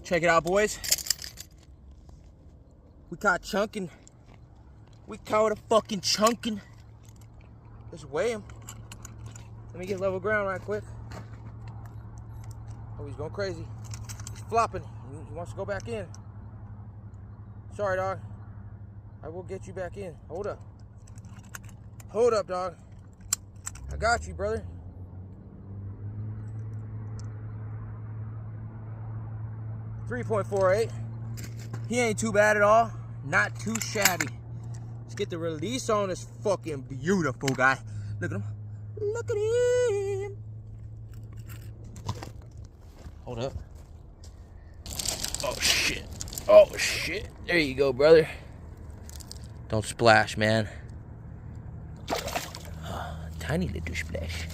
Check it out, boys. We caught chunking. We caught a fucking chunking. Let's weigh him. Let me get level ground right quick. Oh, he's going crazy. He's flopping. He wants to go back in. Sorry, dog. I will get you back in. Hold up. Hold up, dog. I got you, brother. .48. He ain't too bad at all. Not too shabby. Let's get the release on this fucking beautiful guy. Look at him. Look at him. Hold up. Oh, shit. Oh, shit. There you go, brother. Don't splash, man. Oh, tiny little splash.